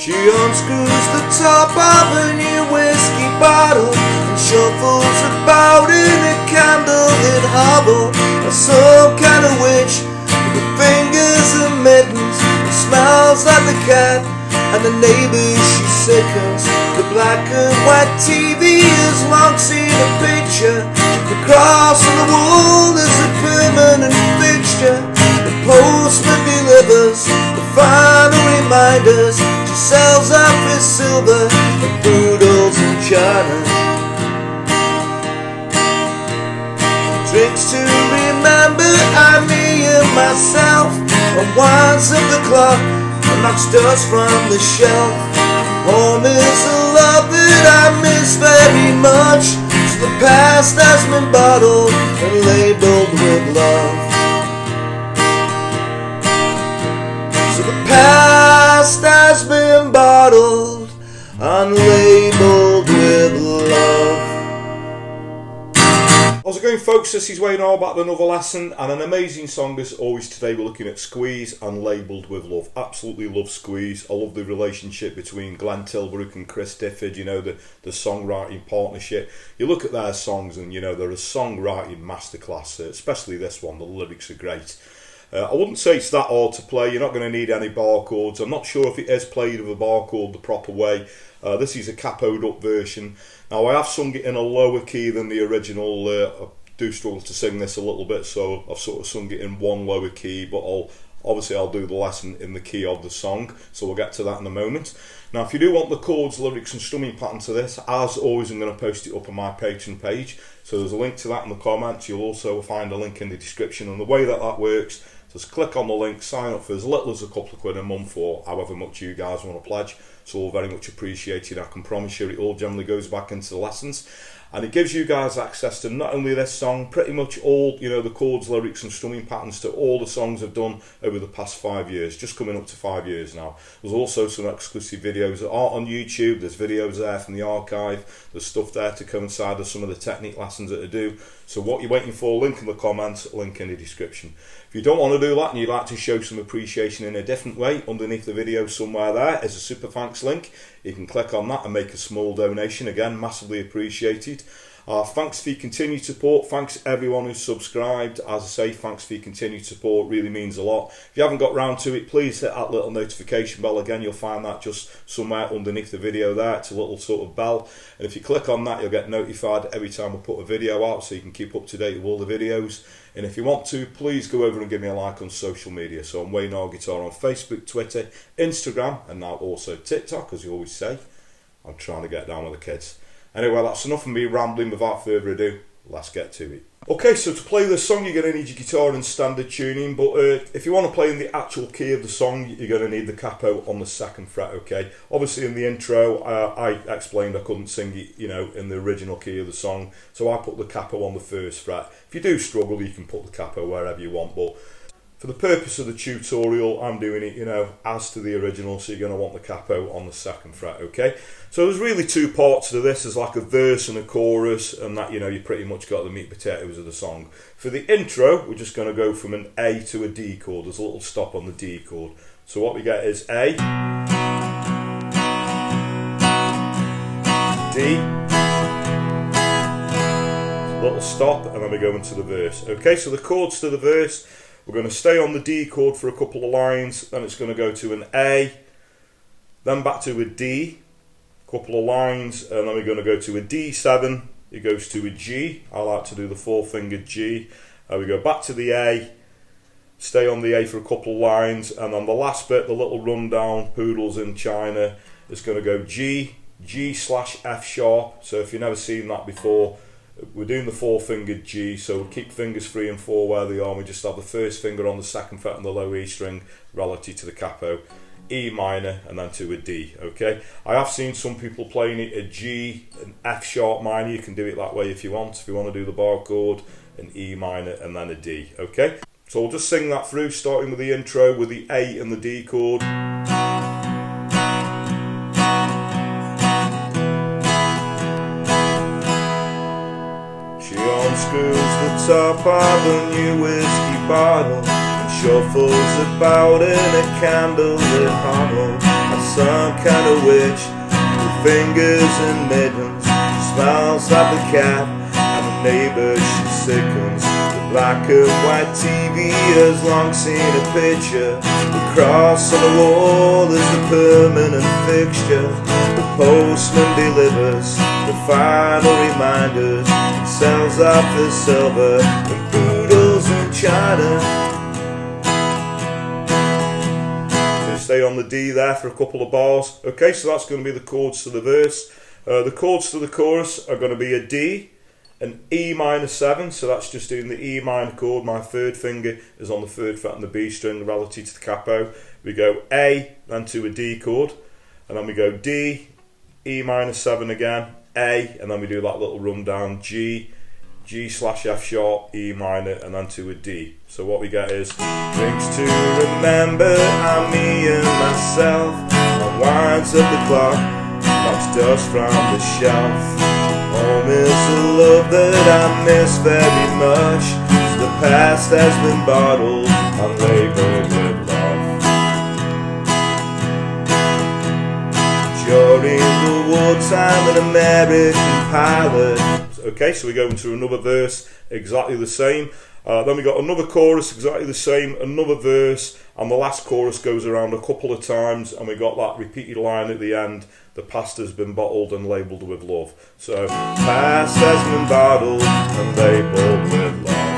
She unscrews the top of a new whiskey bottle and shuffles about in a candlelit hovel, like some kind of witch with her fingers and mittens. It smells like the cat and the neighbours she sickens. The black and white TV has long seen a picture. The cross on the wall is a permanent fixture. The postman delivers the final reminders. She sells out for silver and poodles and china. Drinks to remember I'm me and myself. Unwinds up the clock and knocks dust from the shelf. Home is a love that I miss very much. So the past has been bottled and labelled with love. So the past has been bottled and labelled with love. How's it going, folks? This is Wayne all back with another lesson and an amazing song as always. Today we're looking at Squeeze and Labelled with Love. Absolutely love Squeeze. I love the relationship between Glenn Tilbrook and Chris Difford, you know, the songwriting partnership. You look at their songs and, you know, they're a songwriting masterclass, especially this one. The lyrics are great. I wouldn't say it's that hard to play. You're not going to need any bar chords. I'm not sure if it is played with a bar chord the proper way. This is a capoed up version. Now I have sung it in a lower key than the original. I do struggle to sing this a little bit, so I've sort of sung it in one lower key, but I'll do the lesson in the key of the song, so we'll get to that in a moment. Now if you do want the chords, lyrics and strumming pattern to this, as always I'm going to post it up on my Patreon page, so there's a link to that in the comments. You'll also find a link in the description, and the way that works, just click on the link, sign up for as little as a couple of quid a month or however much you guys want to pledge. It's all very much appreciated. I can promise you it all generally goes back into the lessons, and it gives you guys access to not only this song, pretty much all, you know, the chords, lyrics and strumming patterns to all the songs I've done over the past 5 years, just coming up to 5 years now. There's also some exclusive videos that are on YouTube. There's videos there from the archive. There's stuff there to coincide with some of the technique lessons that I do. So what you're waiting for, link in the comments, link in the description. If you don't want to do that and you'd like to show some appreciation in a different way, underneath the video somewhere there is a super thanks link. You can click on that and make a small donation. Again, massively appreciated. Thanks for your continued support. Thanks everyone who's subscribed. As I say, thanks for your continued support. Really means a lot. If you haven't got round to it, please hit that little notification bell. Again, you'll find that just somewhere underneath the video there. It's a little sort of bell, and if you click on that, you'll get notified every time I put a video out, so you can keep up to date with all the videos. And if you want to, please go over and give me a like on social media. So I'm Wayne R Guitar on Facebook, Twitter, Instagram, and now also TikTok, as you always say. I'm trying to get down with the kids. Anyway, that's enough of me rambling. Without further ado, let's get to it. Okay, so to play this song, you're going to need your guitar in standard tuning, but if you want to play in the actual key of the song, you're going to need the capo on the 2nd fret, okay? Obviously in the intro, I explained I couldn't sing it, you know, in the original key of the song, so I put the capo on the 1st fret. If you do struggle, you can put the capo wherever you want, but for the purpose of the tutorial, I'm doing it, you know, as to the original, so you're going to want the capo on the 2nd fret, okay? So there's really two parts to this. There's like a verse and a chorus, and that, you know, you pretty much got the meat and potatoes of the song. For the intro, we're just going to go from an A to a D chord. There's a little stop on the D chord. So what we get is A, D, a little stop, and then we go into the verse. Okay, so the chords to the verse, we're going to stay on the D chord for a couple of lines, then it's going to go to an A, then back to a D, couple of lines, and then we're going to go to a D7, it goes to a G. I like to do the 4-fingered G. We go back to the A, stay on the A for a couple of lines, and then the last bit, the little rundown, poodles in China, is going to go G, G/F sharp. So if you've never seen that before, we're doing the 4-fingered G, so keep fingers 3 and 4 where they are. We just have the 1st finger on the 2nd fret on the low E string relative to the capo, E minor, and then to a D, okay? I have seen some people playing it a G, an F sharp minor. You can do it that way if you want to do the bar chord, an E minor, and then a D, okay? So we'll just sing that through, starting with the intro with the A and the D chord. She unscrews the top of a new whiskey bottle and shuffles about in a candlelit hovel, like some kind of witch with fingers and mittens. She smiles like the cat and the neighbour she sickens. The black and white TV has long seen a picture. The cross on the wall is a permanent fixture. The postman delivers the final reminders. He sells off the silver and poodles and china. Stay on the D there for a couple of bars. Okay, so that's going to be the chords to the verse. The chords to the chorus are going to be a D, an E minor 7, so that's just doing the E minor chord. My third finger is on the 3rd fret on the B string relative to the capo. We go A, then to a D chord, and then we go D, E minor 7 again, A, and then we do that little rundown, G, G/F sharp, E minor, and then to a D. So what we get is drinks to remember, I'm me and myself. On winds of the clock, knocks dust from the shelf. Home is the love that I miss very much. The past has been bottled and labelled with love. During the wartime, an American pilot. Okay, so we go into another verse, exactly the same. Then we got another chorus, exactly the same, another verse, and the last chorus goes around a couple of times, and we got that repeated line at the end, the past has been bottled and labelled with love. So, past has been bottled and labelled with love.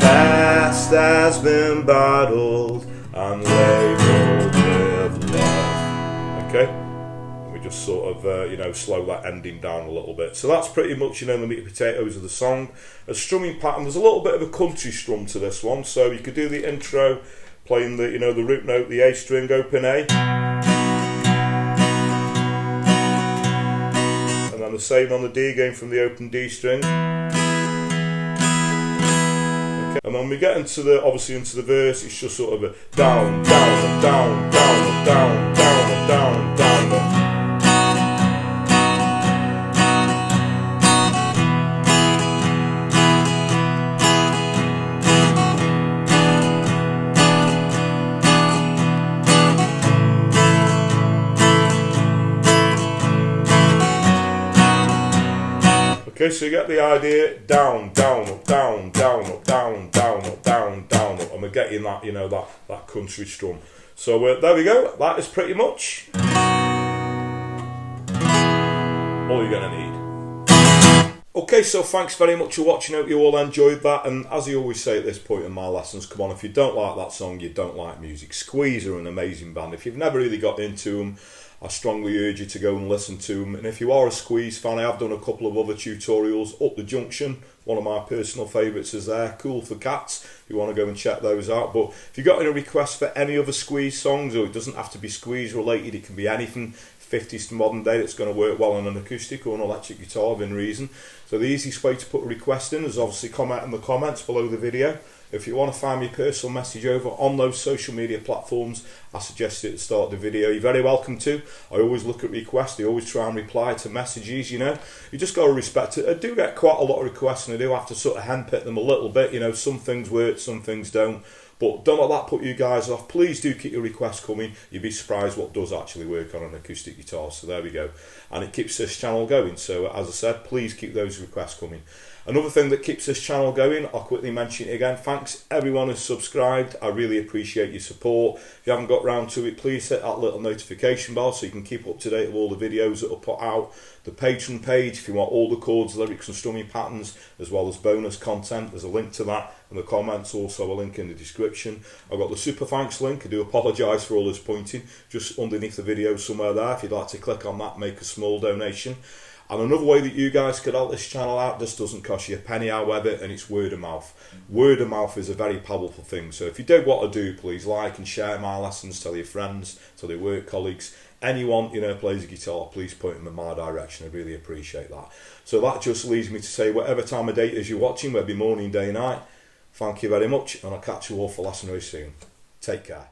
Past has been bottled and labelled with love. Okay? Just sort of, slow that ending down a little bit. So that's pretty much, the meat and potatoes of the song. A strumming pattern, there's a little bit of a country strum to this one, so you could do the intro playing the, the root note, the A string, open A. And then the same on the D, going from the open D string. Okay. And then we get into the verse, it's just sort of a down, down, down, down, down, down, down, down, down. Okay, so you get the idea, down, down, up, down, down, up, down, down, up, down, down, up, and we're getting that, that country strum. So there we go, that is pretty much all you're going to need. Okay, so thanks very much for watching, hope you all enjoyed that, and as I always say at this point in my lessons, come on, if you don't like that song, you don't like music. Squeeze are an amazing band. If you've never really got into them, I strongly urge you to go and listen to them. And if you are a Squeeze fan, I have done a couple of other tutorials. Up the Junction, one of my personal favourites is there. Cool for Cats, if you want to go and check those out. But if you've got any requests for any other Squeeze songs, or it doesn't have to be Squeeze related, it can be anything 50s to modern day that's going to work well on an acoustic or an electric guitar within reason. So the easiest way to put a request in is obviously comment in the comments below the video. If you want to find me a personal message over on those social media platforms I suggested at the start of the video, you're very welcome to. I always look at requests, I always try and reply to messages, you just got to respect it. I do get quite a lot of requests and I do have to sort of handpick them a little bit, some things work, some things don't. But don't let that put you guys off. Please do keep your requests coming. You'd be surprised what does actually work on an acoustic guitar. So there we go. And it keeps this channel going. So as I said, please keep those requests coming. Another thing that keeps this channel going, I'll quickly mention it again. Thanks everyone who's subscribed. I really appreciate your support. If you haven't got round to it, please hit that little notification bell so you can keep up to date with all the videos that are put out. The Patreon page, if you want all the chords, lyrics and strumming patterns, as well as bonus content, there's a link to that in the comments, also a link in the description. I've got the super thanks link. I do apologise for all this pointing, just underneath the video somewhere there. If you'd like to click on that, make a small donation. And another way that you guys could help this channel out, this doesn't cost you a penny however, and it's word of mouth. Word of mouth is a very powerful thing. So if you do what I do, please like and share my lessons, tell your friends, tell your work colleagues, anyone plays a guitar, please point them in my direction. I really appreciate that. So that just leaves me to say, whatever time of day it is you're watching, whether it be morning, day, night, thank you very much, and I'll catch you all for lesson very soon. Take care.